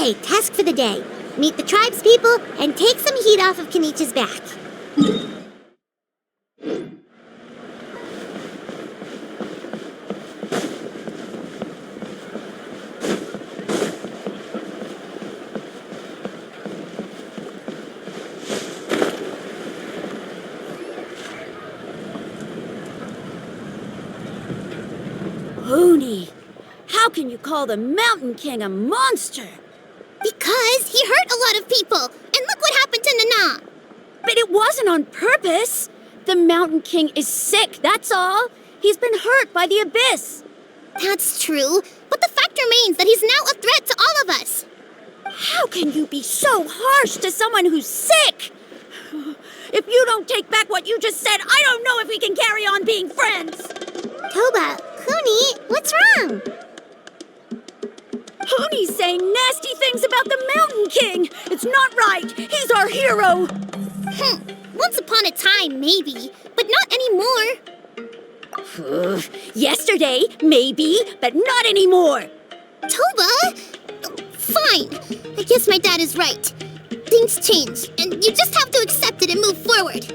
Okay, task for the day. Meet the tribespeople and take some heat off of Kenichi's back. Huni, how can you call the Mountain King a monster? Because he hurt a lot of people, and look what happened to Nana. But it wasn't on purpose. The Mountain King is sick, that's all. He's been hurt by the abyss. That's true, but the fact remains that he's now a threat to all of us. How can you be so harsh to someone who's sick? If you don't take back what you just said, I don't know if we can carry on being friends. Toba, Huni, what's wrong? Huni's saying nasty things about the Mountain King. It's not right. He's our hero. Once upon a time, maybe, but not anymore. Yesterday, maybe, but not anymore. Toba? Fine. I guess my dad is right. Things change, and you just have to accept it and move forward.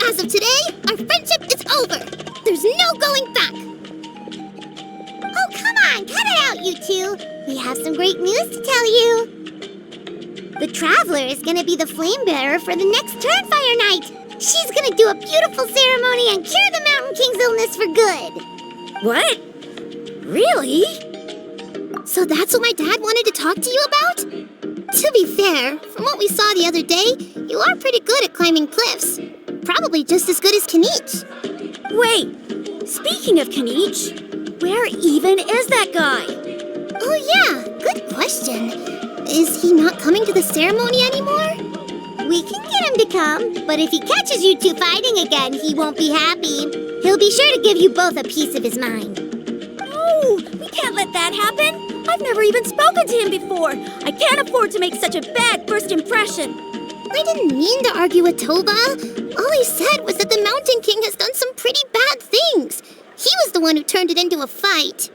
As of today, our friendship is over. There's no going back. Oh, come on, cut it out, you two. We have some great news to tell you. The Traveler is going to be the flame bearer for the next Turnfire Night. She's going to do a beautiful ceremony and cure the Mountain King's illness for good. What? Really? So that's what my dad wanted to talk to you about? To be fair, from what we saw the other day, you are pretty good at climbing cliffs. Probably just as good as Kenich. Wait, speaking of Kenich, where even is that guy? Oh yeah, good question. Is he not coming to the ceremony anymore? We can get him to come, but if he catches you two fighting again, he won't be happy. He'll be sure to give you both a piece of his mind. No, we can't let that happen. I've never even spoken to him before. I can't afford to make such a bad first impression. I didn't mean to argue with Toba. All I said was that the Mountain King has done some pretty bad things. He was the one who turned it into a fight.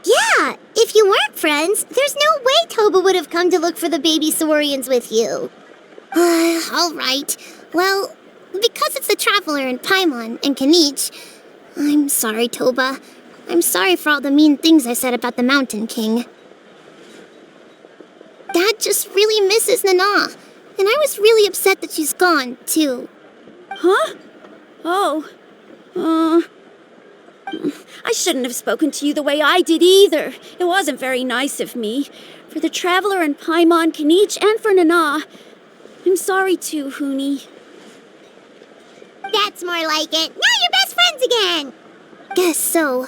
Yeah, if you weren't friends, there's no way Toba would have come to look for the baby Saurians with you. All right. Well, because it's the Traveler and Paimon and Kenich, I'm sorry, Toba. I'm sorry for all the mean things I said about the Mountain King. Dad just really misses Nana, and I was really upset that she's gone, too. Huh? Oh. I shouldn't have spoken to you the way I did either. It wasn't very nice of me. For the Traveler and Paimon, Kenich, and for Nana. I'm sorry too, Huni. That's more like it. Now you're best friends again. Guess so.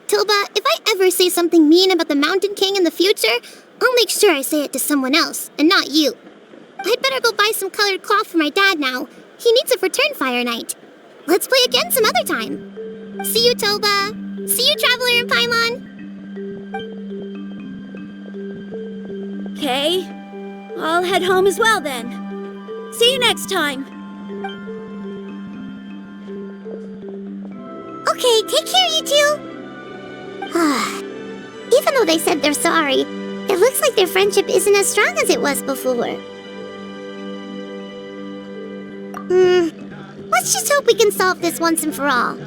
Toba, if I ever say something mean about the Mountain King in the future, I'll make sure I say it to someone else, and not you. I'd better go buy some colored cloth for my dad now. He needs it for Turnfire Night. Let's play again some other time. See you, Toba. See you, Traveler and Paimon. Okay. I'll head home as well then. See you next time. Okay, take care, you two. Even though they said they're sorry, it looks like their friendship isn't as strong as it was before. Let's just hope we can solve this once and for all.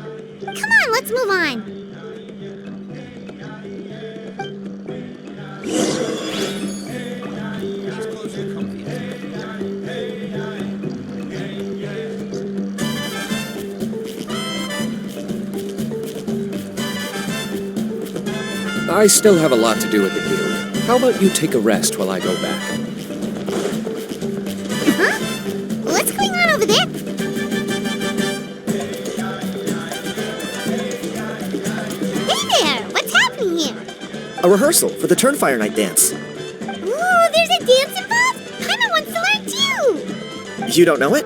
Come on, let's move on. I still have a lot to do at the guild. How about you take a rest while I go back? Huh? What's going on over there? Hey there! What's happening here? A rehearsal for the Turnfire Night dance. Ooh, there's a dance involved? Paimon wants to learn too! You don't know it?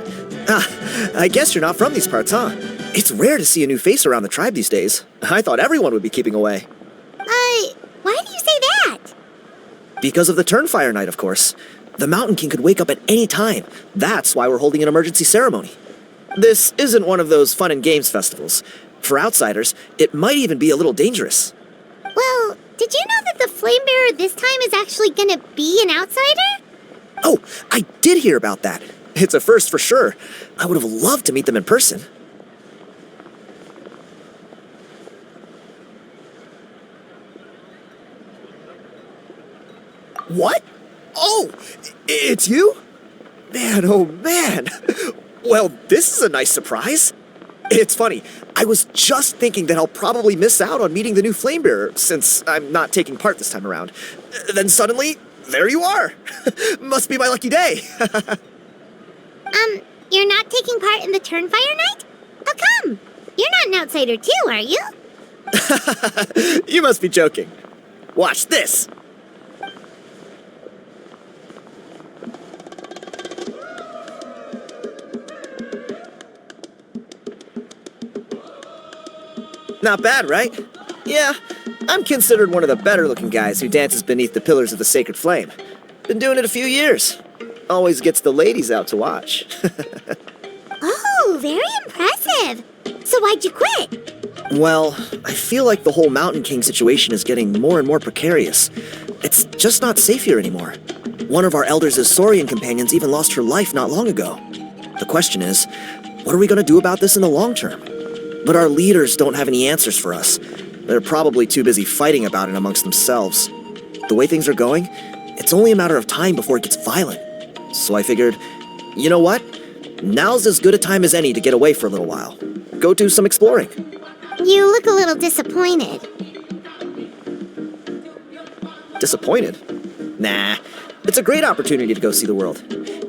I guess you're not from these parts, huh? It's rare to see a new face around the tribe these days. I thought everyone would be keeping away. Why do you say that? Because of the Turnfire Night, of course. The Mountain King could wake up at any time. That's why we're holding an emergency ceremony. This isn't one of those fun and games festivals. For outsiders, it might even be a little dangerous. Well, did you know that the flame bearer this time is actually gonna be an outsider? Oh, I did hear about that. It's a first for sure. I would have loved to meet them in person. What? Oh, it's you? Man, oh man. Well, this is a nice surprise. It's funny, I was just thinking that I'll probably miss out on meeting the new Flamebearer since I'm not taking part this time around. Then suddenly, there you are. Must be my lucky day. You're not taking part in the Turnfire Night? How come? You're not an outsider too, are you? You must be joking. Watch this. Not bad, right? Yeah, I'm considered one of the better-looking guys who dances beneath the pillars of the sacred flame. Been doing it a few years. Always gets the ladies out to watch. Oh, very impressive. So why'd you quit? Well, I feel like the whole Mountain King situation is getting more and more precarious. It's just not safe here anymore. One of our elders' Saurian companions even lost her life not long ago. The question is, what are we going to do about this in the long term? But our leaders don't have any answers for us. They're probably too busy fighting about it amongst themselves. The way things are going, it's only a matter of time before it gets violent. So I figured, you know what? Now's as good a time as any to get away for a little while. Go do some exploring. You look a little disappointed. Disappointed? Nah, it's a great opportunity to go see the world.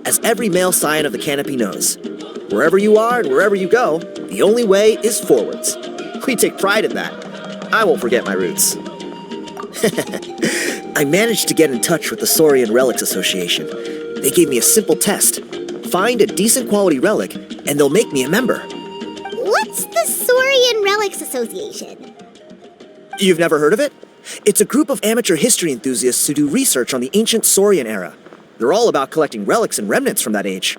As every male scion of the canopy knows, wherever you are and wherever you go, the only way is forwards. We take pride in that. I won't forget my roots. I managed to get in touch with the Saurian Relics Association. They gave me a simple test. Find a decent quality relic, and they'll make me a member. What's the Saurian Relics Association? You've never heard of it? It's a group of amateur history enthusiasts who do research on the ancient Saurian era. They're all about collecting relics and remnants from that age.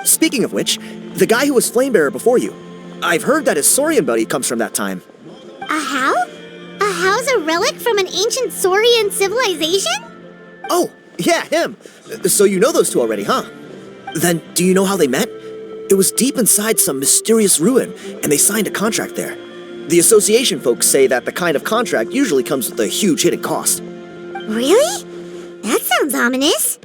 Speaking of which, the guy who was Flamebearer before you, I've heard that his Saurian buddy comes from that time. A how? A how's a relic from an ancient Saurian civilization? Oh, yeah, him. So you know those two already, huh? Then, do you know how they met? It was deep inside some mysterious ruin, and they signed a contract there. The association folks say that the kind of contract usually comes with a huge hidden cost. Really? That sounds ominous.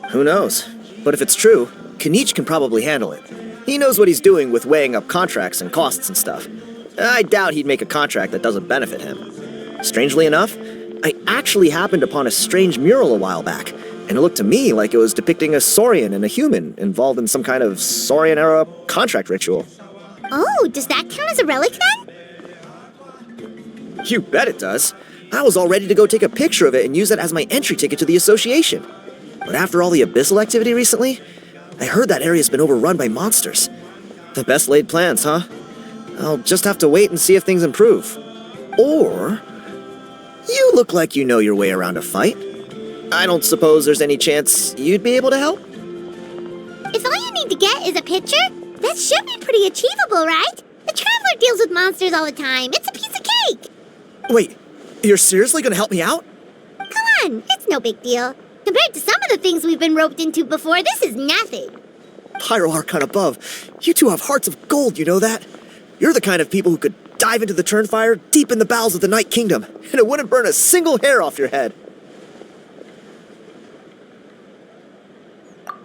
Who knows? But if it's true, Kanich can probably handle it. He knows what he's doing with weighing up contracts and costs and stuff. I doubt he'd make a contract that doesn't benefit him. Strangely enough, I actually happened upon a strange mural a while back, and it looked to me like it was depicting a Saurian and a human involved in some kind of Saurian-era contract ritual. Oh, does that count as a relic then? You bet it does. I was all ready to go take a picture of it and use it as my entry ticket to the association. But after all the abyssal activity recently, I heard that area's been overrun by monsters. The best laid plans, huh? I'll just have to wait and see if things improve. Or, you look like you know your way around a fight. I don't suppose there's any chance you'd be able to help? If all you need to get is a picture, that should be pretty achievable, right? The Traveler deals with monsters all the time. It's a piece of cake. Wait, you're seriously gonna help me out? Come on, it's no big deal. Compared to some of the things we've been roped into before, this is nothing. Pyro Archon above, you two have hearts of gold, you know that? You're the kind of people who could dive into the Turnfire deep in the bowels of the Night Kingdom, and it wouldn't burn a single hair off your head.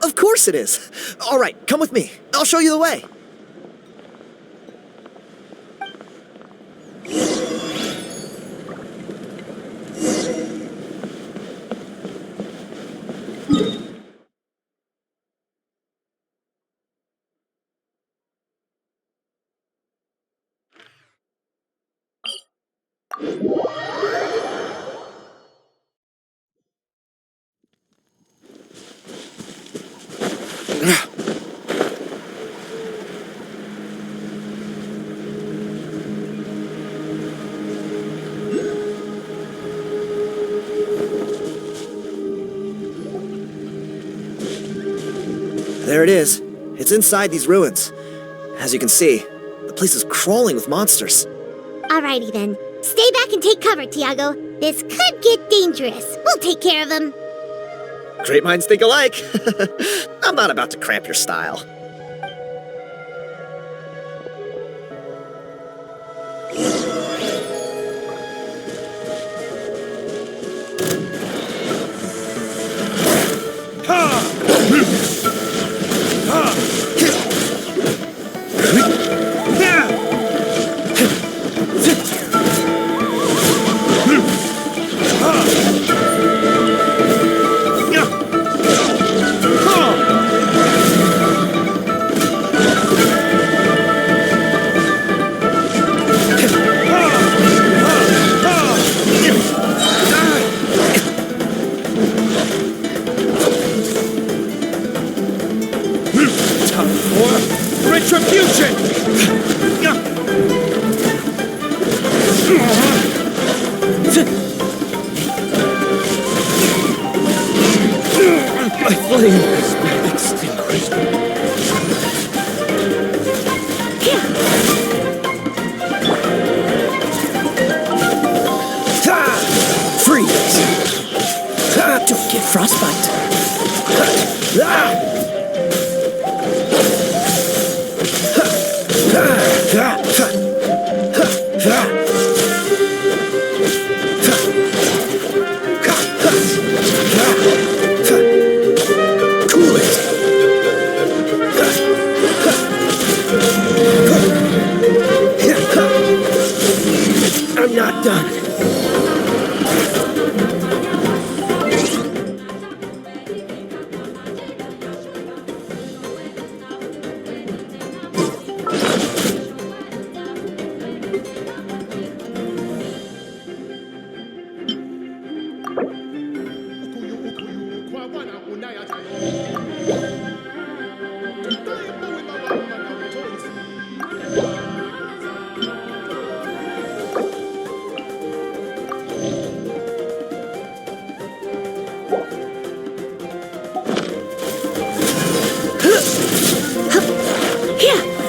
Of course it is. All right, come with me. I'll show you the way. There it is. It's inside these ruins. As you can see, the place is crawling with monsters. Alrighty then. Stay back and take cover, Tiago. This could get dangerous. We'll take care of him. Great minds think alike. I'm not about to cramp your style. Retribution! My flame has been extinguished. Freeze! Don't get frostbite. Cool it. I'm not done.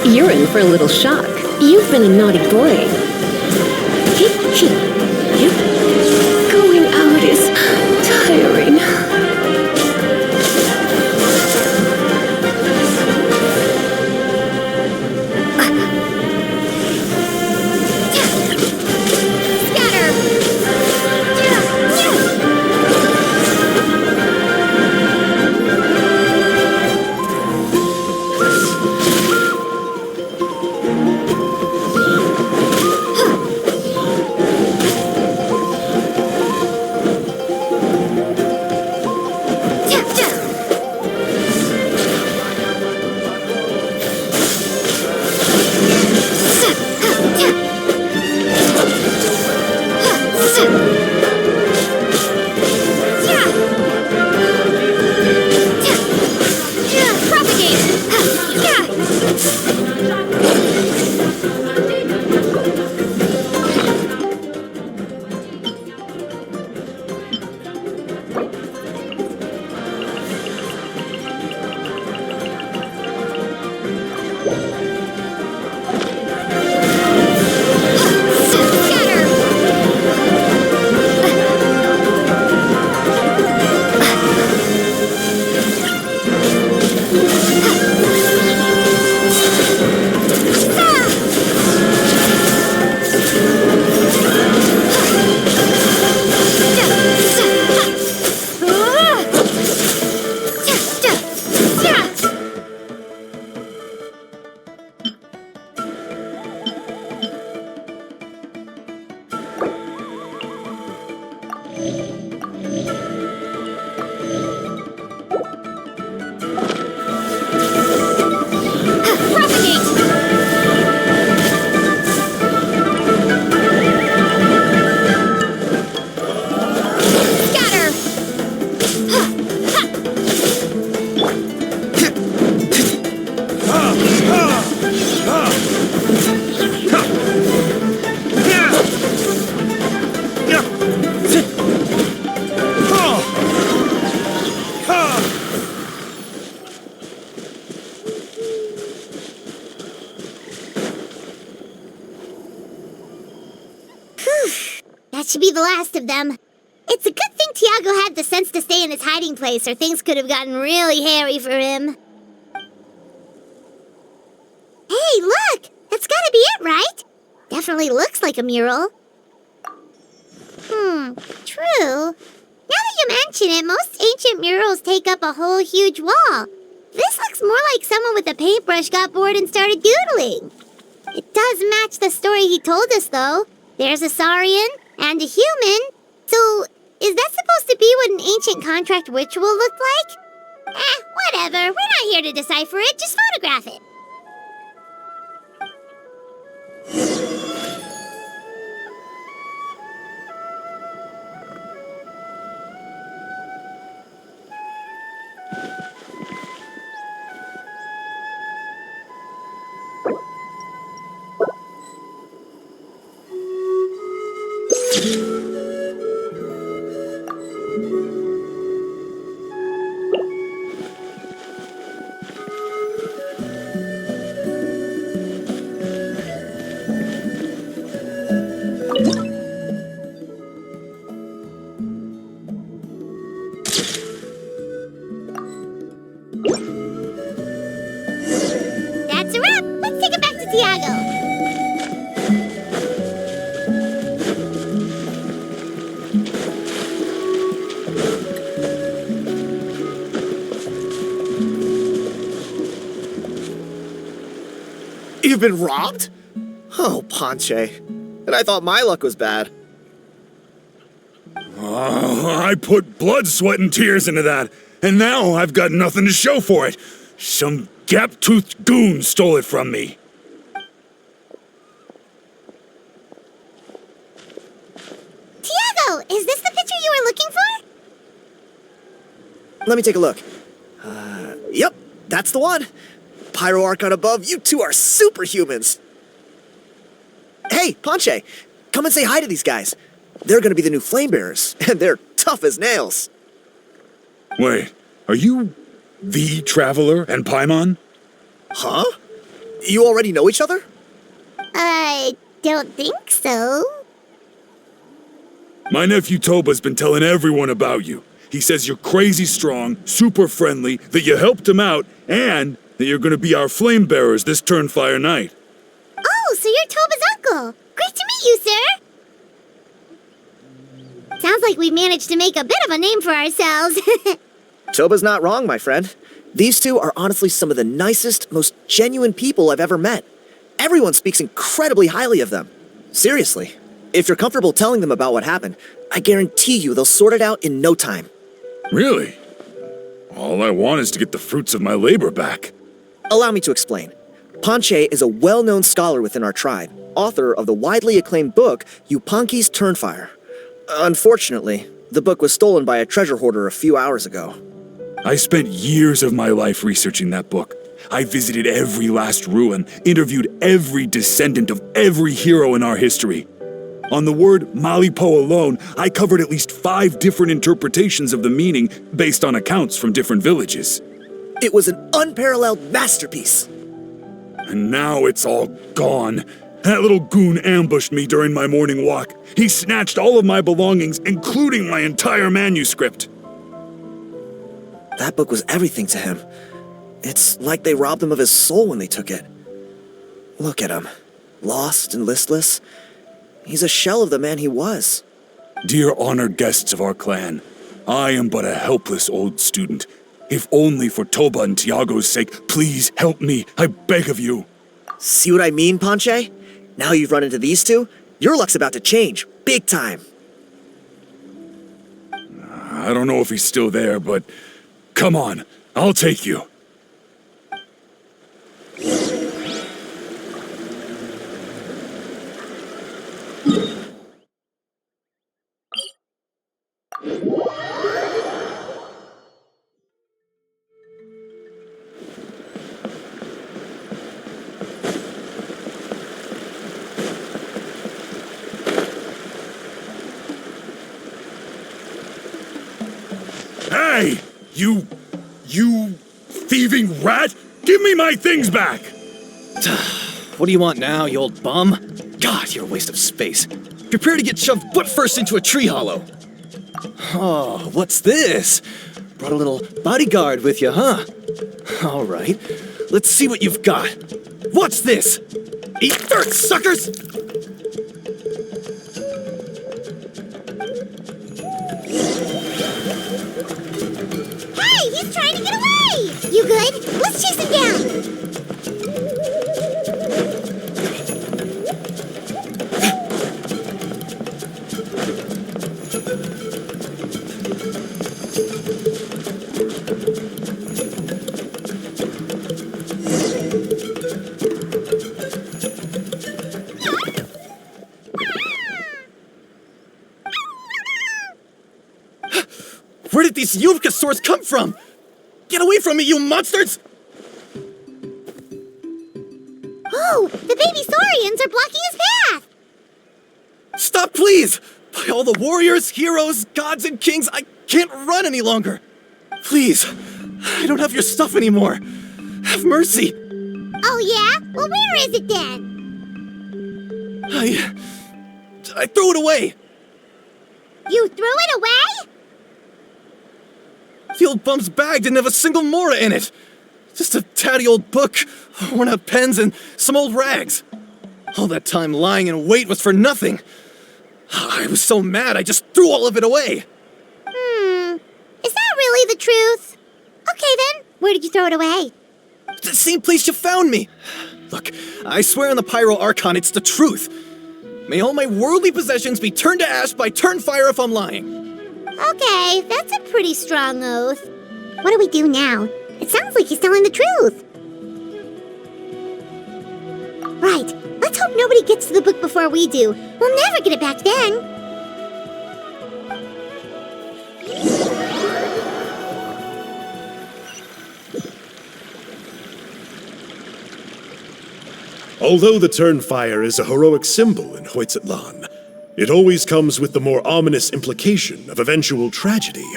You're in for a little shock. You've been a naughty boy. Going out is tiring. rest of them. It's a good thing Tiago had the sense to stay in his hiding place, or things could have gotten really hairy for him. Hey, look! That's gotta be it, right? Definitely looks like a mural. True. Now that you mention it, most ancient murals take up a whole huge wall. This looks more like someone with a paintbrush got bored and started doodling. It does match the story he told us, though. There's a Saurian and a human. So, is that supposed to be what an ancient contract ritual looked like? Whatever. We're not here to decipher it. Just photograph it. That's a wrap. Let's take it back to Tiago. You've been robbed? Oh, Ponche. And I thought my luck was bad. I put blood, sweat, and tears into that, and now I've got nothing to show for it. Some gap-toothed goon stole it from me. Tiago, is this the picture you were looking for? Let me take a look. Yep, that's the one. Pyro Archon above, you two are superhumans. Hey, Ponche, come and say hi to these guys. They're gonna be the new flame bearers, and they're tough as nails. Wait, are you the Traveler and Paimon? Huh? You already know each other? I don't think so. My nephew Toba's been telling everyone about you. He says you're crazy strong, super friendly, that you helped him out, and that you're gonna be our flame bearers this Turnfire night. Oh, so you're Toba's uncle. Great to meet you, sir. Sounds like we've managed to make a bit of a name for ourselves. Toba's not wrong, my friend. These two are honestly some of the nicest, most genuine people I've ever met. Everyone speaks incredibly highly of them. Seriously. If you're comfortable telling them about what happened, I guarantee you they'll sort it out in no time. Really? All I want is to get the fruits of my labor back. Allow me to explain. Ponche is a well-known scholar within our tribe, author of the widely acclaimed book, Yupanqui's Turnfire. Unfortunately, the book was stolen by a treasure hoarder a few hours ago. I spent years of my life researching that book. I visited every last ruin, interviewed every descendant of every hero in our history. On the word Malipo alone, I covered at least 5 different interpretations of the meaning based on accounts from different villages. It was an unparalleled masterpiece. And now it's all gone. That little goon ambushed me during my morning walk. He snatched all of my belongings, including my entire manuscript. That book was everything to him. It's like they robbed him of his soul when they took it. Look at him. Lost and listless. He's a shell of the man he was. Dear honored guests of our clan, I am but a helpless old student. If only for Toba and Tiago's sake, please help me, I beg of you. See what I mean, Ponche? Now you've run into these two, your luck's about to change, big time. I don't know if he's still there, but come on, I'll take you. Hey! You thieving rat! Give me my things back! What do you want now, you old bum? God, you're a waste of space. Prepare to get shoved butt first into a tree hollow. Oh, what's this? Brought a little bodyguard with you, huh? All right, let's see what you've got. What's this? Eat dirt, suckers! Hey, he's trying to get away! You good? Let's chase him down! Where did these Yuvkasaurs come from? Get away from me, you monsters! Oh, the baby Saurians are blocking his path! Stop, please! By all the warriors, heroes, gods, and kings, I can't run any longer! Please, I don't have your stuff anymore. Have mercy! Oh yeah? Well, where is it then? I threw it away! You threw it away? The old bum's bag didn't have a single mora in it. Just a tatty old book, worn out pens, and some old rags. All that time lying in wait was for nothing. I was so mad I just threw all of it away. Is that really the truth? Okay then, where did you throw it away? The same place you found me. Look, I swear on the Pyro Archon it's the truth. May all my worldly possessions be turned to ash by Turnfire if I'm lying. Okay, that's a pretty strong oath. What do we do now? It sounds like he's telling the truth. Right, let's hope nobody gets to the book before we do. We'll never get it back then. Although the Turnfire is a heroic symbol in Hoytzatlan, it always comes with the more ominous implication of eventual tragedy.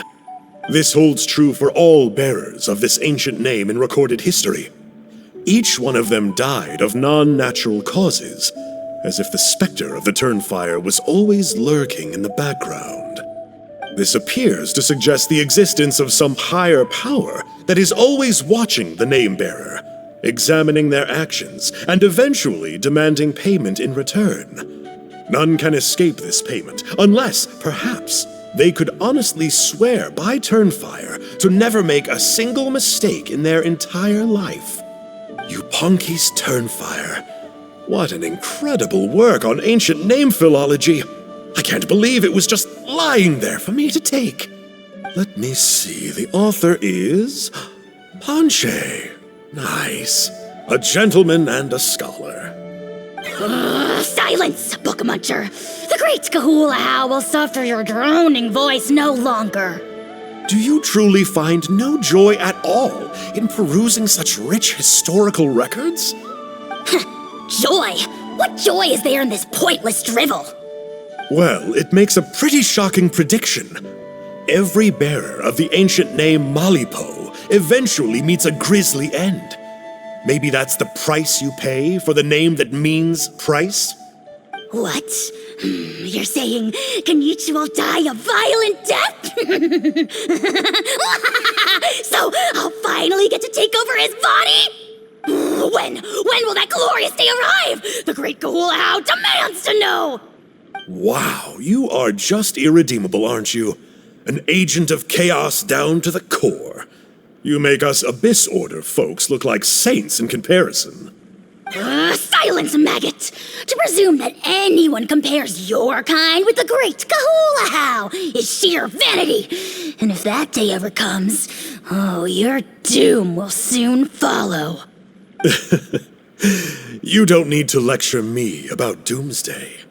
This holds true for all bearers of this ancient name in recorded history. Each one of them died of non-natural causes, as if the specter of the Turnfire was always lurking in the background. This appears to suggest the existence of some higher power that is always watching the name-bearer, examining their actions, and eventually demanding payment in return. None can escape this payment, unless, perhaps, they could honestly swear by Turnfire to never make a single mistake in their entire life. Yupanki's Turnfire. What an incredible work on ancient name philology. I can't believe it was just lying there for me to take. Let me see, the author is Panche. Nice. A gentleman and a scholar. Silence, book muncher! The great Kahula will suffer your droning voice no longer. Do you truly find no joy at all in perusing such rich historical records? Joy? What joy is there in this pointless drivel? Well, it makes a pretty shocking prediction. Every bearer of the ancient name Malipo eventually meets a grisly end. Maybe that's the price you pay for the name that means price? What? You're saying Kenichi will die a violent death? So I'll finally get to take over his body? When will that glorious day arrive? The great Kahula demands to know! Wow, you are just irredeemable, aren't you? An agent of chaos down to the core. You make us Abyss Order folks look like saints in comparison. Silence, maggot! To presume that anyone compares your kind with the great Kahula is sheer vanity. And if that day ever comes, oh, your doom will soon follow. You don't need to lecture me about Doomsday.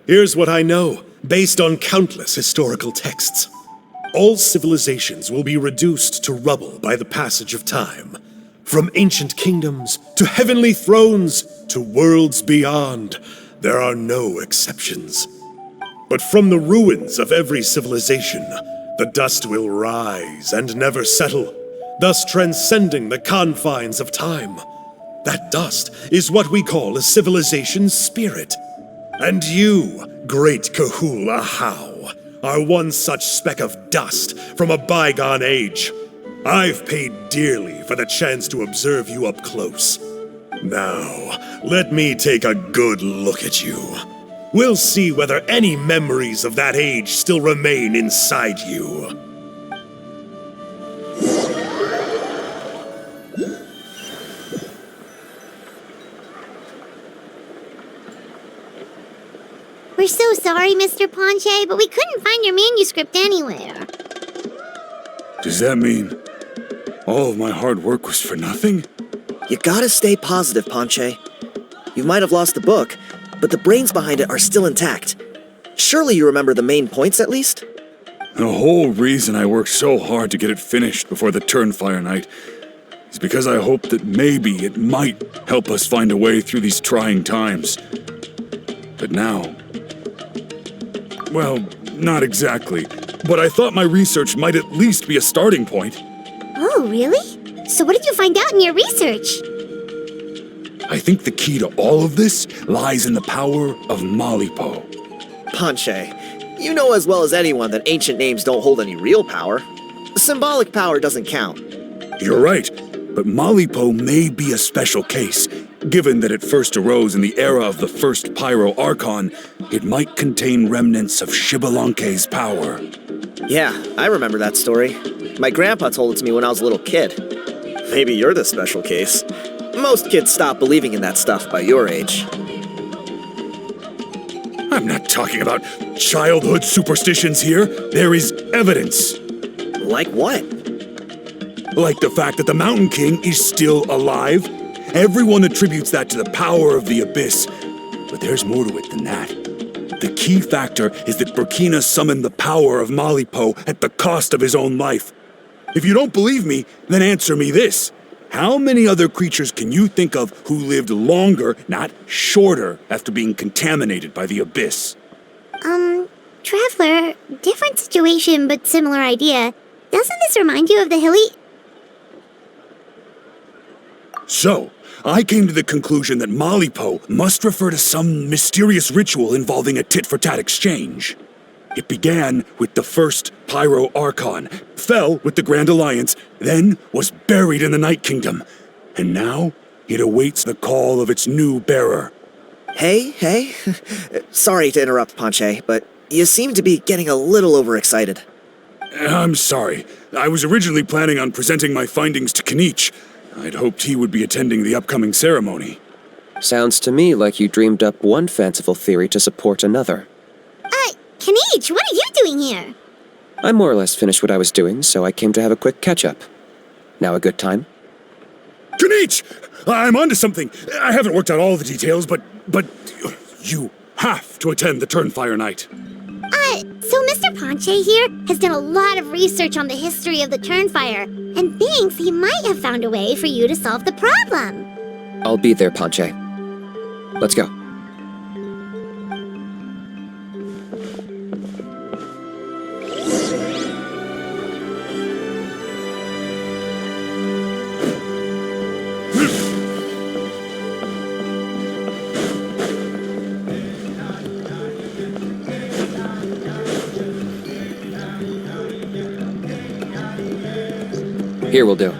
Here's what I know, based on countless historical texts. All civilizations will be reduced to rubble by the passage of time. From ancient kingdoms, to heavenly thrones, to worlds beyond, there are no exceptions. But from the ruins of every civilization, the dust will rise and never settle, thus transcending the confines of time. That dust is what we call a civilization's spirit. And you, Great Kahula How, are one such speck of dust from a bygone age. I've paid dearly for the chance to observe you up close. Now, let me take a good look at you. We'll see whether any memories of that age still remain inside you. We're so sorry, Mr. Ponche, but we couldn't find your manuscript anywhere. Does that mean all of my hard work was for nothing? You gotta stay positive, Ponche. You might have lost the book, but the brains behind it are still intact. Surely you remember the main points at least? The whole reason I worked so hard to get it finished before the Turnfire night is because I hoped that maybe it might help us find a way through these trying times. But now... well, not exactly. But I thought my research might at least be a starting point. Oh, really? So what did you find out in your research? I think the key to all of this lies in the power of Malipo. Ponche, you know as well as anyone that ancient names don't hold any real power. Symbolic power doesn't count. You're right, but Malipo may be a special case. Given that it first arose in the era of the first Pyro Archon, it might contain remnants of Shibalanke's power. Yeah, I remember that story. My grandpa told it to me when I was a little kid. Maybe you're the special case. Most kids stop believing in that stuff by your age. I'm not talking about childhood superstitions here. There is evidence. Like what? Like the fact that the Mountain King is still alive. Everyone attributes that to the power of the Abyss. But there's more to it than that. The key factor is that Burkina summoned the power of Malipo at the cost of his own life. If you don't believe me, then answer me this. How many other creatures can you think of who lived longer, not shorter, after being contaminated by the Abyss? Traveler, different situation but similar idea. Doesn't this remind you of the hilly... So, I came to the conclusion that Malipo must refer to some mysterious ritual involving a tit-for-tat exchange. It began with the first Pyro Archon, fell with the Grand Alliance, then was buried in the Night Kingdom, and now it awaits the call of its new bearer. Hey. Sorry to interrupt, Ponche, but you seem to be getting a little overexcited. I'm sorry. I was originally planning on presenting my findings to Kenichi. I'd hoped he would be attending the upcoming ceremony. Sounds to me like you dreamed up one fanciful theory to support another. Kenichi, what are you doing here? I more or less finished what I was doing, so I came to have a quick catch-up. Now a good time? Kenichi! I'm onto something. I haven't worked out all the details, but you have to attend the Turnfire night. So Mr. Ponche here has done a lot of research on the history of the Turnfire, and thinks he might have found a way for you to solve the problem. I'll be there, Ponche. Let's go. Here will do.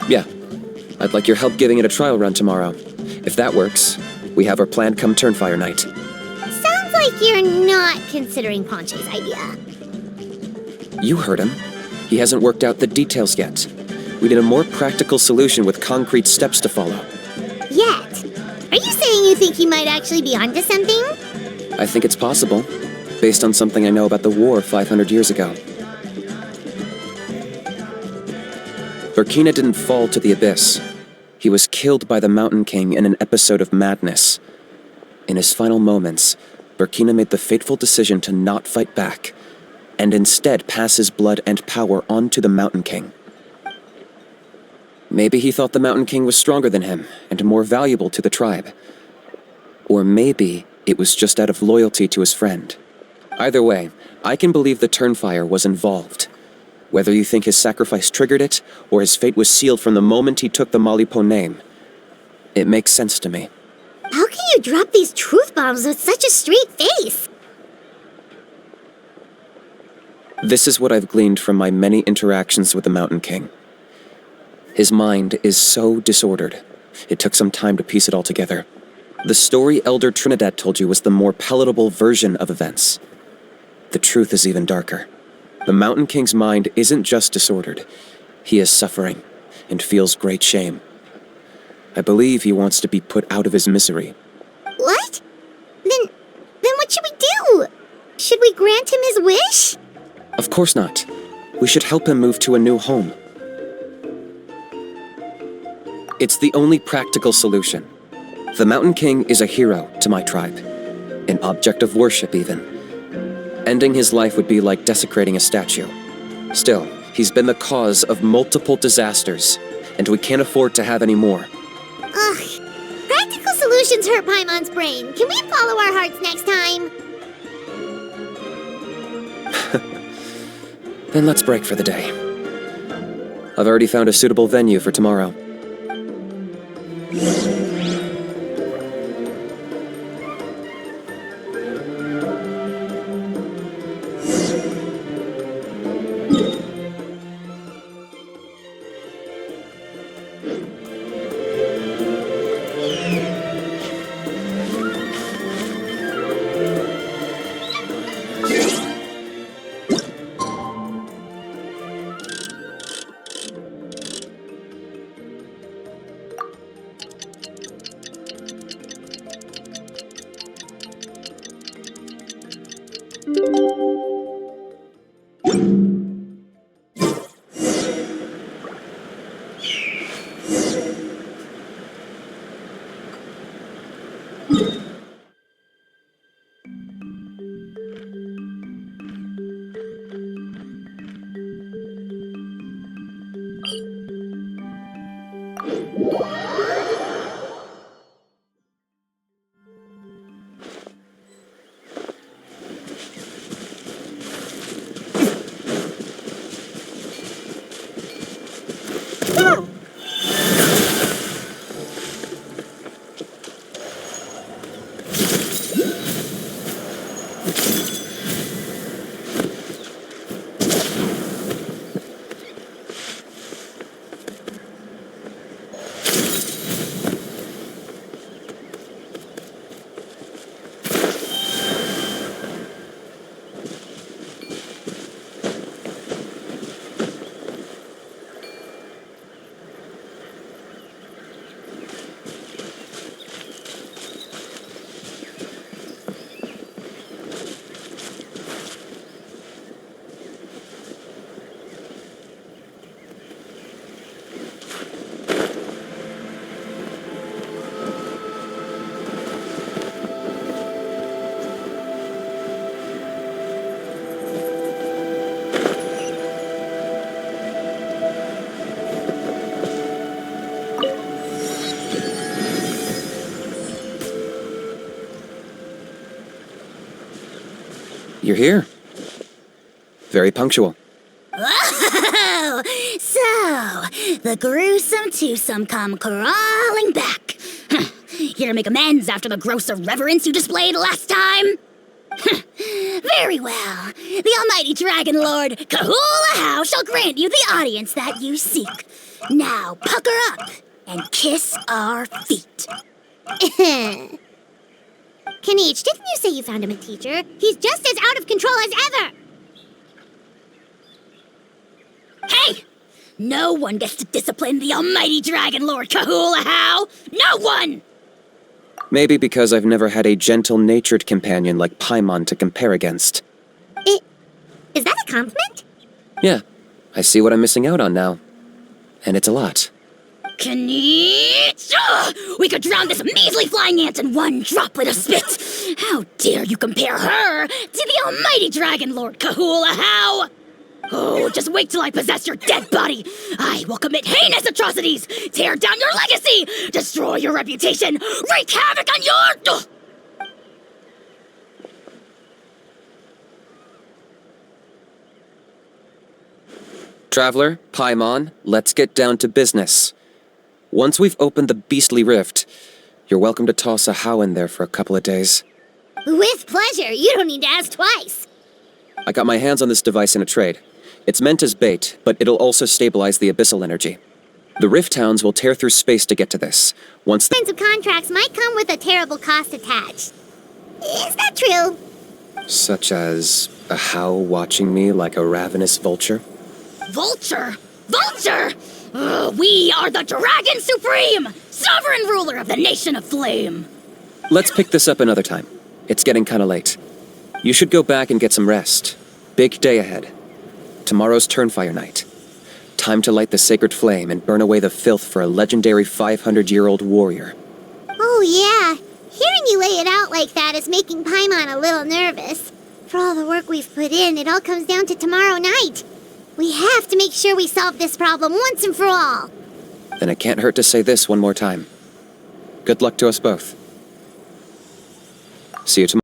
Yeah. I'd like your help giving it a trial run tomorrow. If that works, we have our plan come Turnfire night. Sounds like you're not considering Ponche's idea. You heard him. He hasn't worked out the details yet. We need a more practical solution with concrete steps to follow. Yet? Are you saying you think he might actually be onto something? I think it's possible, based on something I know about the war 500 years ago. Burkina didn't fall to the Abyss. He was killed by the Mountain King in an episode of madness. In his final moments, Burkina made the fateful decision to not fight back, and instead pass his blood and power on to the Mountain King. Maybe he thought the Mountain King was stronger than him, and more valuable to the tribe. Or maybe it was just out of loyalty to his friend. Either way, I can believe the Turnfire was involved. Whether you think his sacrifice triggered it, or his fate was sealed from the moment he took the Malipo name, it makes sense to me. How can you drop these truth bombs with such a straight face? This is what I've gleaned from my many interactions with the Mountain King. His mind is so disordered. It took some time to piece it all together. The story Elder Trinidad told you was the more palatable version of events. The truth is even darker. The Mountain King's mind isn't just disordered. He is suffering and feels great shame. I believe he wants to be put out of his misery. What? Then what should we do? Should we grant him his wish? Of course not. We should help him move to a new home. It's the only practical solution. The Mountain King is a hero to my tribe. An object of worship, even. Ending his life would be like desecrating a statue. Still, he's been the cause of multiple disasters, and we can't afford to have any more. Ugh. Practical solutions hurt Paimon's brain. Can we follow our hearts next time? Then let's break for the day. I've already found a suitable venue for tomorrow. You're here. Very punctual. Oh, so the gruesome twosome come crawling back. Here to make amends after the gross irreverence you displayed last time? Very well. The almighty Dragon Lord Kahula How shall grant you the audience that you seek. Now pucker up and kiss our feet. Kanichi, didn't you say you found him a teacher? He's just as out of control as ever! Hey! No one gets to discipline the almighty Dragon Lord Kahula How! No one! Maybe because I've never had a gentle-natured companion like Paimon to compare against. Is that a compliment? Yeah, I see what I'm missing out on now. And it's a lot. Kanichi! We could drown this measly flying ant in one droplet of spit! How dare you compare her to the almighty Dragon Lord Kahula How! Oh, just wait till I possess your dead body! I will commit heinous atrocities! Tear down your legacy! Destroy your reputation! Wreak havoc on your... Traveler, Paimon, let's get down to business. Once we've opened the beastly rift, you're welcome to toss a How in there for a couple of days. With pleasure. You don't need to ask twice. I got my hands on this device in a trade. It's meant as bait, but it'll also stabilize the abyssal energy. The Rift Hounds will tear through space to get to this. Once Kinds of contracts might come with a terrible cost attached. Is that true? Such as a How watching me like a ravenous vulture? Vulture? Vulture! We are the Dragon Supreme! Sovereign ruler of the Nation of Flame! Let's pick this up another time. It's getting kinda late. You should go back and get some rest. Big day ahead. Tomorrow's Turnfire night. Time to light the sacred flame and burn away the filth for a legendary 500-year-old warrior. Oh, yeah. Hearing you lay it out like that is making Paimon a little nervous. For all the work we've put in, it all comes down to tomorrow night. We have to make sure we solve this problem once and for all. Then it can't hurt to say this one more time. Good luck to us both. See you tomorrow.